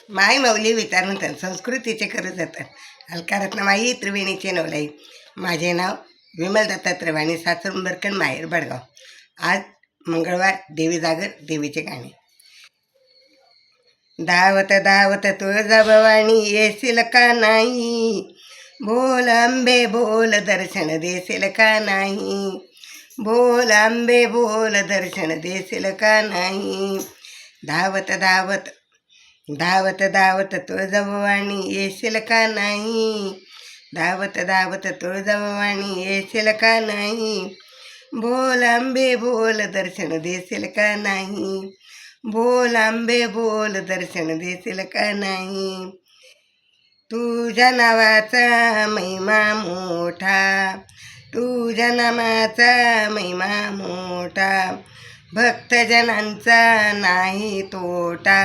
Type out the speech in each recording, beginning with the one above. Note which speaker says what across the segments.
Speaker 1: माई मौली विचारून संस्कृतीचे करू जातात अलकारत्न माई त्रिवेणीचे नवलाई. माझे नाव विमल दत्तात्रय वाणी, सासरुंबरकण, माहेर बडगाव. आज मंगळवार, देवी जागर, देवीचे गाणे. धावत धावत तुळजाभवानी येशील का नाही, बोल आंबे बोल दर्शन देशील का नाही, बोल आंबे बोल दर्शन देशील का नाही. धावत धावत धावत धावत तुळजाभवानी येशील का नाही, धावत धावत तुळजाभवानी येशील का नाही, बोल आंबे बोल दर्शन देशील का नाही, बोल आंबे बोल दर्शन देशील का नाही. तुझ्या नावाचा महिमा मोठा, तुझ्या नामाचा महिमा मोठा, भक्तजनांचा नाही तोटा,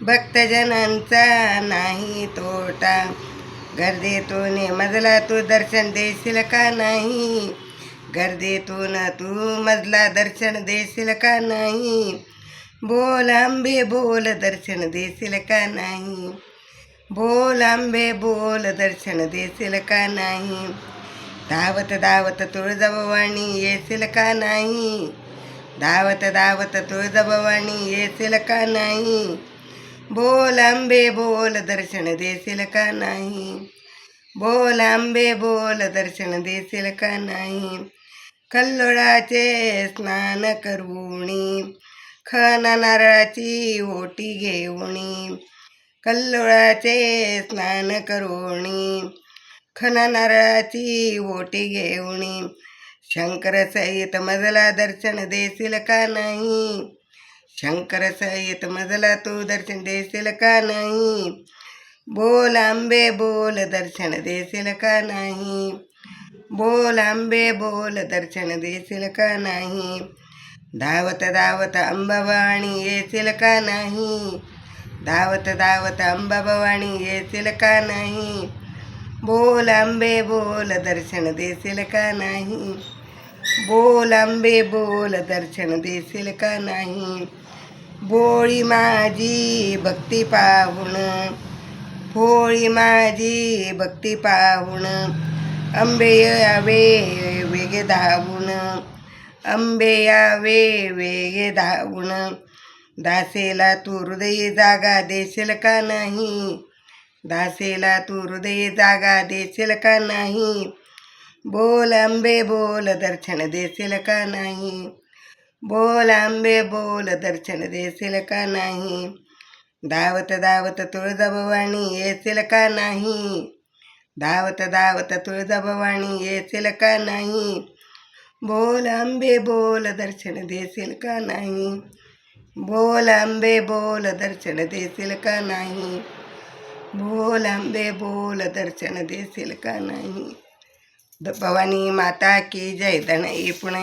Speaker 1: भक्तजनांचा नाही तोटा. गर्दीतून मजला तू दर्शन देशील का नाही, गर्दीतून तू मजला दर्शन देशील का नाही, बोल आंबे बोल दर्शन देशील का नाही, बोल आंबे बोल दर्शन देशील का नाही. धावत धावत तुळजाभवानी येशील का नाही, धावत धावत तुळजाभवानी येशील का नाही, बोल आंबे बोल दर्शन देशील का नाही, बोल आंबे बोल दर्शन देशील का नाही. कल्लोळाचे स्नान करूनी, खण नारळाची ओटी घेऊनी, कल्लोळाचे स्नान करूनी, खण नारळाची ओटी घेऊनी, शंकर सहित मजला दर्शन देशील का नाही, शंकर सहित मजला तू दर्शन देशील का नाही, बोल आंबे बोल दर्शन देशील का नाही, बोल आंबे बोल दर्शन देशील का नाही. धावत धावत अंबाभवानी येशील का नाही, धावत धावत अंबाभवानी येशील का नाही, बोल आंबे बोल दर्शन देशील का नाही, बोल आंबे बोल दर्शन देशील का नाही. भोळी माझी भक्ती पाहून, भोळी माझी भक्ती पाहून, अंबे यावे वेगे धावून, अंबे यावे वेगे धावून, दासेला तू हृदय जागा देशील का नाही, दासेला तू हृदय जागा देशील का नाही, बोल आंबे बोल दर्शन देशील का नाही, बोल आंबे बोल दर्शन देशील का नाही. धावत धावत तुळजाभवानी येशील का नाही, धावत धावत तुळजाभवानी येशील का नाही, बोल आंबे बोल दर्शन देशील का नाही, बोल आंबे बोल दर्शन देशील का नाही, बोल आंबे बोल दर्शन देशील का नाही. भवानी माता की जय. धन पुणे.